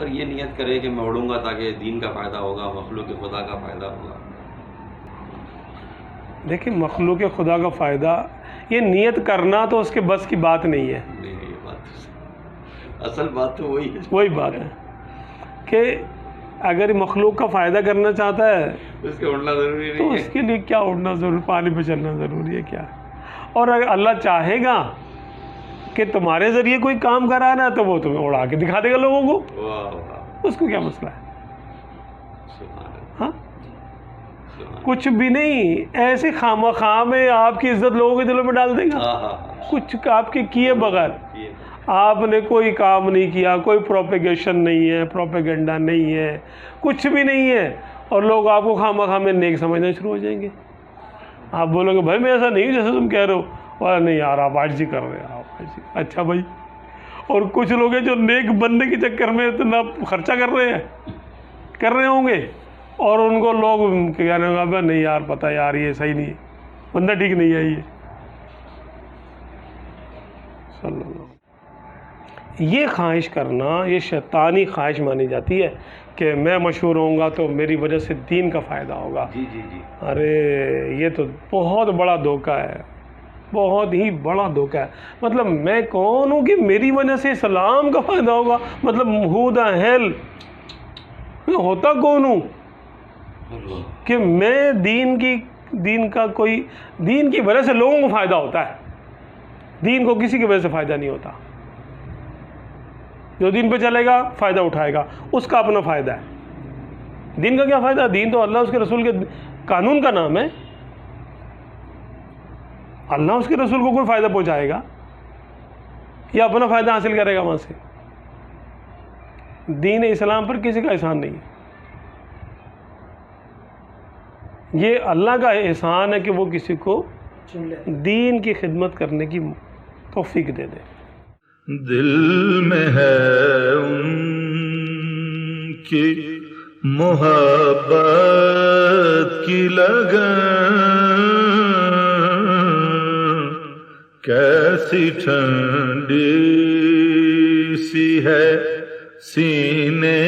اگر یہ نیت کرے کہ میں اڑوں گا تاکہ دین کا فائدہ ہوگا، مخلوق خدا کا فائدہ ہوگا. دیکھیں مخلوق خدا کا فائدہ، یہ نیت کرنا تو اس کے بس کی بات نہیں ہے. نہیں یہ بات اصل بات تو وہی بات ہے کہ اگر مخلوق کا فائدہ کرنا چاہتا ہے اس کے اڑنا ضروری نہیں تو ہے. اس کے لیے کیا اڑنا ضروری، پانی پہ چلنا ضروری ہے کیا؟ اور اگر اللہ چاہے گا کہ تمہارے ذریعے کوئی کام کرانا تو وہ تمہیں اڑا کے دکھا دے گا لوگوں کو. واہ واہ، اس کو کیا مسئلہ ہے؟ سبحان اللہ. ہاں سبحان کچھ بھی نہیں، ایسے خواہ خواہ میں آپ کی عزت لوگوں کے دلوں میں ڈال دے گا. اللہ. کچھ آپ کے کیے بغیر یہ آپ نے کوئی کام نہیں کیا، کوئی پروپیگیشن نہیں ہے، پروپیگنڈا نہیں ہے، کچھ بھی نہیں ہے، اور لوگ آپ کو خواہ خواہ میں نیک سمجھنا شروع ہو جائیں گے. آپ بولو گے بھائی میں ایسا نہیں ہوں جیسے تم کہہ رہے ہو، اور نہیں یار آپ عاجزی کر رہے ہیں، آپ عاجزی. اچھا بھائی، اور کچھ لوگ ہیں جو نیک بننے کے چکر میں اتنا خرچہ کر رہے ہوں گے، اور ان کو لوگ کہنے لگا نہیں یار پتہ یار یہ صحیح نہیں ہے، بندہ ٹھیک نہیں ہے یہ. صلی اللہ. یہ خواہش کرنا یہ شیطانی خواہش مانی جاتی ہے کہ میں مشہور ہوں گا تو میری وجہ سے دین کا فائدہ ہوگا. جی جی جی. ارے یہ تو بہت بڑا دھوکہ ہے، بہت ہی بڑا دھوکہ ہے. مطلب میں کون ہوں کہ میری وجہ سے اسلام کا فائدہ ہوگا؟ مطلب ہو دا ہیل، میں ہوتا کون ہوں کہ میں دین کی وجہ سے لوگوں کو فائدہ ہوتا ہے. دین کو کسی کی وجہ سے فائدہ نہیں ہوتا. جو دین پہ چلے گا فائدہ اٹھائے گا، اس کا اپنا فائدہ ہے. دین کا کیا فائدہ؟ دین تو اللہ اس کے رسول کے قانون کا نام ہے. اللہ اس کے رسول کو کوئی فائدہ پہنچائے گا یا اپنا فائدہ حاصل کرے گا وہاں سے؟ دین اسلام پر کسی کا احسان نہیں ہے. یہ اللہ کا احسان ہے کہ وہ کسی کو دین کی خدمت کرنے کی توفیق دے دے. دل میں ہے ان کی محبت کی لگن، کیسی ٹھنڈی سی ہے سینے